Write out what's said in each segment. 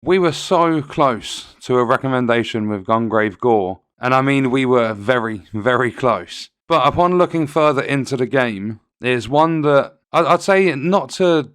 We were so close to a recommendation with Gungrave GORE, and I mean we were very, very close. But upon looking further into the game, it's one that I'd say not to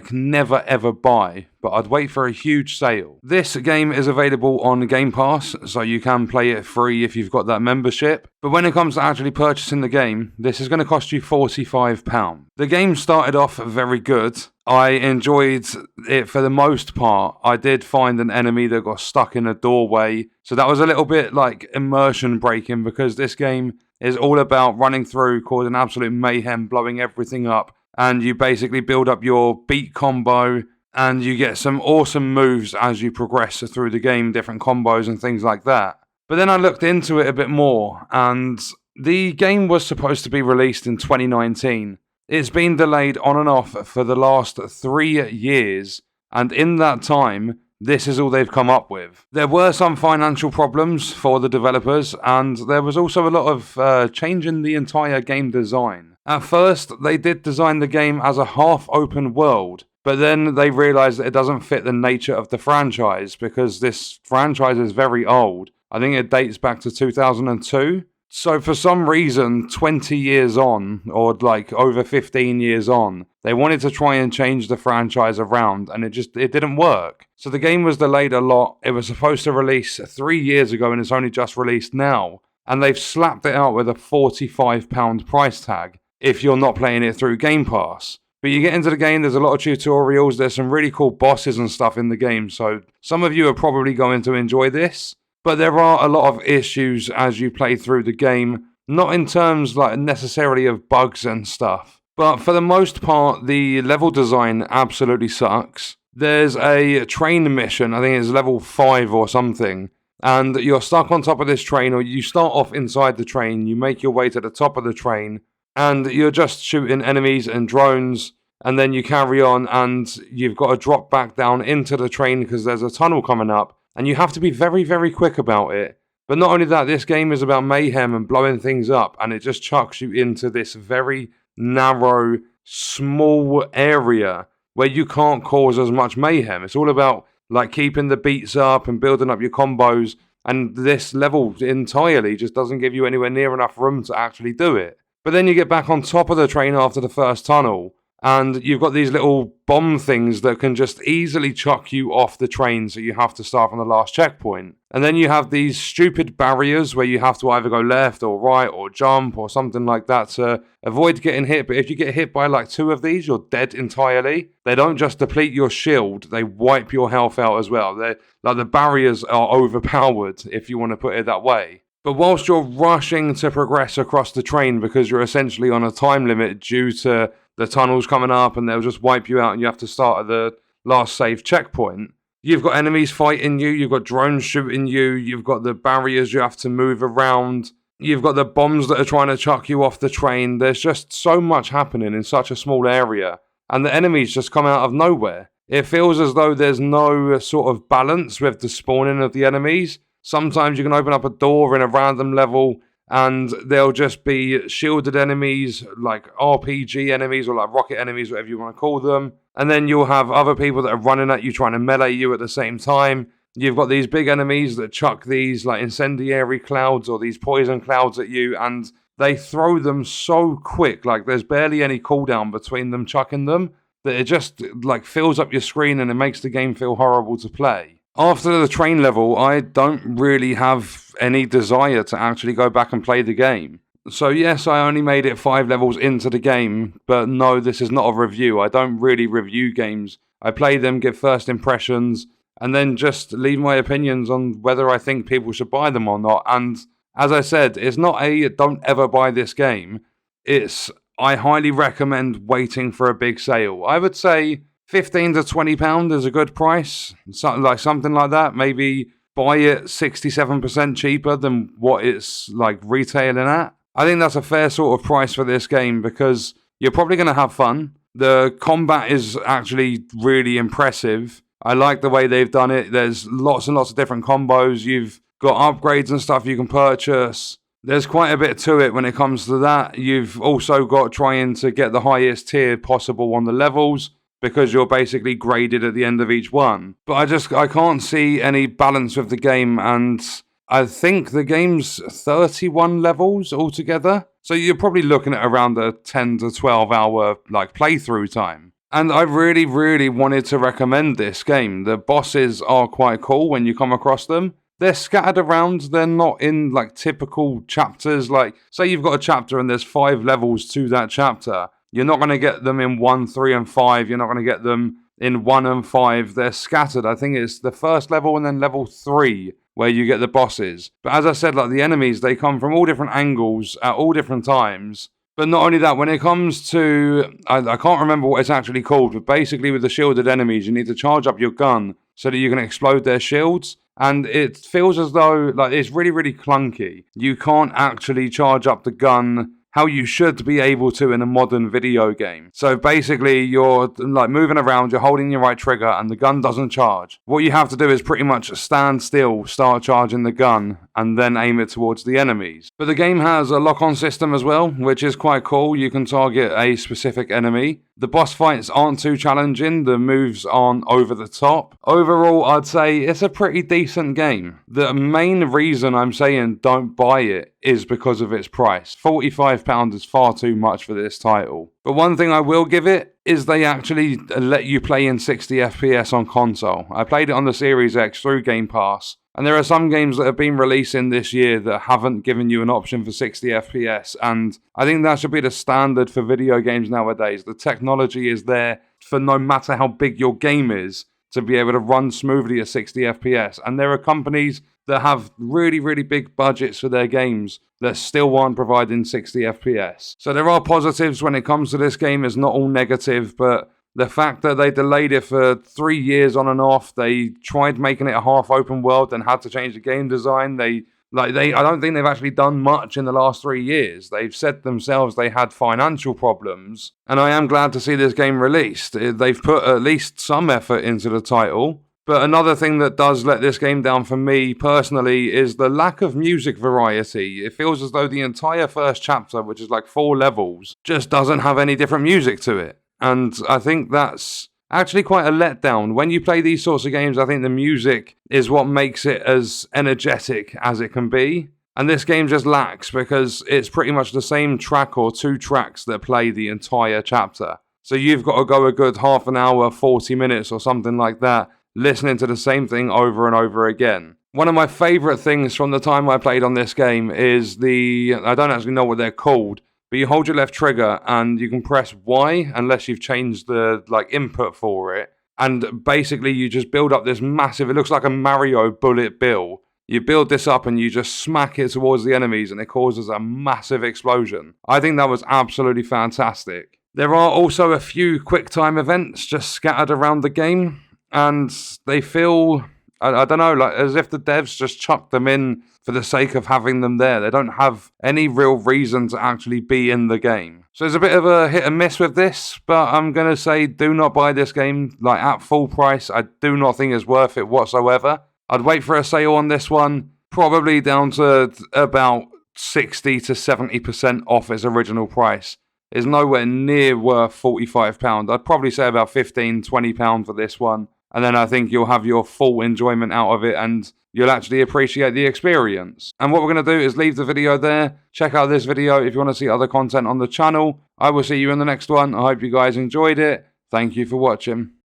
never ever buy, but I'd wait for a huge sale. This game is available on Game Pass, so you can play it free if you've got that membership. But when it comes to actually purchasing the game, this is going to cost you £45. The game started off very good. I enjoyed it for the most part. I did find an enemy that got stuck in a doorway, so that was a little bit like immersion breaking, because this game is all about running through, causing absolute mayhem, blowing everything up, and you basically build up your beat combo, and you get some awesome moves as you progress through the game, different combos and things like that. But then I looked into it a bit more, and the game was supposed to be released in 2019. It's been delayed on and off for the last 3 years, and in that time, this is all they've come up with. There were some financial problems for the developers, and there was also a lot of change in the entire game design. At first, they did design the game as a half-open world, but then they realized that it doesn't fit the nature of the franchise, because this franchise is very old. I think it dates back to 2002. So for some reason, 20 years on, or over 15 years on, they wanted to try and change the franchise around, and it didn't work. So the game was delayed a lot. It was supposed to release 3 years ago, and it's only just released now. And they've slapped it out with a £45 price tag if you're not playing it through Game Pass. But you get into the game, there's a lot of tutorials, there's some really cool bosses and stuff in the game, so some of you are probably going to enjoy this. But there are a lot of issues as you play through the game, not in terms necessarily of bugs and stuff, but for the most part, the level design absolutely sucks. There's a train mission, I think it's level 5 or something, and you're stuck on top of this train, or you start off inside the train, you make your way to the top of the train, and you're just shooting enemies and drones, and then you carry on, and you've got to drop back down into the train because there's a tunnel coming up. And you have to be very, very quick about it. But not only that, this game is about mayhem and blowing things up, and it just chucks you into this very narrow, small area where you can't cause as much mayhem. It's all about keeping the beats up and building up your combos, and this level entirely just doesn't give you anywhere near enough room to actually do it. But then you get back on top of the train after the first tunnel, and you've got these little bomb things that can just easily chuck you off the train, so you have to start from the last checkpoint. And then you have these stupid barriers where you have to either go left or right or jump or something like that to avoid getting hit. But if you get hit by 2 of these, you're dead entirely. They don't just deplete your shield, they wipe your health out as well. The barriers are overpowered, if you want to put it that way. But whilst you're rushing to progress across the train because you're essentially on a time limit due to the tunnel's coming up and they'll just wipe you out and you have to start at the last safe checkpoint, you've got enemies fighting you, you've got drones shooting you, you've got the barriers you have to move around, you've got the bombs that are trying to chuck you off the train. There's just so much happening in such a small area, and the enemies just come out of nowhere. It feels as though there's no sort of balance with the spawning of the enemies. Sometimes you can open up a door in a random level and they'll just be shielded enemies, like RPG enemies or rocket enemies, whatever you want to call them. And then you'll have other people that are running at you, trying to melee you at the same time. You've got these big enemies that chuck these incendiary clouds or these poison clouds at you, and they throw them so quick, there's barely any cooldown between them chucking them, that it just fills up your screen and it makes the game feel horrible to play. After the train level, I don't really have any desire to actually go back and play the game. So yes, I only made it 5 levels into the game, but no, this is not a review. I don't really review games. I play them, give first impressions, and then just leave my opinions on whether I think people should buy them or not. And as I said, it's not a don't ever buy this game. It's I highly recommend waiting for a big sale. I would say £15 to £20 is a good price, something like that. Maybe buy it 67% cheaper than what it's retailing at. I think that's a fair sort of price for this game because you're probably going to have fun. The combat is actually really impressive. I like the way they've done it. There's lots and lots of different combos. You've got upgrades and stuff you can purchase. There's quite a bit to it when it comes to that. You've also got trying to get the highest tier possible on the levels. because you're basically graded at the end of each one. But I can't see any balance with the game, and I think the game's 31 levels altogether. So you're probably looking at around a 10 to 12 hour like playthrough time. And I really, really wanted to recommend this game. The bosses are quite cool when you come across them. They're scattered around. They're not in like typical chapters. Like, say you've got a chapter and there's 5 levels to that chapter. You're not going to get them in 1, 3, and 5. You're not going to get them in 1 and 5. They're scattered. I think it's the first level and then level 3 where you get the bosses. But as I said, like the enemies, they come from all different angles at all different times. But not only that, when it comes to, I can't remember what it's actually called, but basically with the shielded enemies, you need to charge up your gun so that you can explode their shields. And it feels as though like it's really, really clunky. You can't actually charge up the gun how you should be able to in a modern video game. So basically you're like moving around, you're holding your right trigger and the gun doesn't charge. What you have to do is pretty much stand still, start charging the gun, and then aim it towards the enemies. But the game has a lock-on system as well, which is quite cool. You can target a specific enemy. The boss fights aren't too challenging, the moves aren't over the top. Overall, I'd say it's a pretty decent game. The main reason I'm saying don't buy it is because of its price. £45 is far too much for this title. But one thing I will give it is they actually let you play in 60 FPS on console. I played it on the Series X through Game Pass. And there are some games that have been releasing this year that haven't given you an option for 60 FPS. And I think that should be the standard for video games nowadays. The technology is there for no matter how big your game is to be able to run smoothly at 60 FPS. And there are companies that have really, really big budgets for their games that still aren't providing 60 FPS. So there are positives when it comes to this game. It's not all negative, but the fact that they delayed it for 3 years on and off, they tried making it a half open world and had to change the game design. I don't think they've actually done much in the last 3 years. They've said themselves they had financial problems, and I am glad to see this game released. They've put at least some effort into the title. But another thing that does let this game down for me personally is the lack of music variety. It feels as though the entire first chapter, which is like 4 levels, just doesn't have any different music to it. And I think that's actually quite a letdown. When you play these sorts of games, I think the music is what makes it as energetic as it can be. And this game just lacks because it's pretty much the same track or 2 tracks that play the entire chapter. So you've got to go a good half an hour, 40 minutes or something like that, listening to the same thing over and over again. One of my favourite things from the time I played on this game is I don't actually know what they're called, but you hold your left trigger and you can press Y unless you've changed the input for it. And basically you just build up this massive, it looks like a Mario bullet bill. You build this up and you just smack it towards the enemies and it causes a massive explosion. I think that was absolutely fantastic. There are also a few quick time events just scattered around the game. And they feel, I don't know, like as if the devs just chucked them in for the sake of having them there. They don't have any real reason to actually be in the game. So there's a bit of a hit and miss with this, but I'm going to say do not buy this game at full price. I do not think it's worth it whatsoever. I'd wait for a sale on this one, probably down to about 60 to 70% off its original price. It's nowhere near worth £45. I'd probably say about £15, £20 for this one. And then I think you'll have your full enjoyment out of it and you'll actually appreciate the experience. And what we're going to do is leave the video there. Check out this video if you want to see other content on the channel. I will see you in the next one. I hope you guys enjoyed it. Thank you for watching.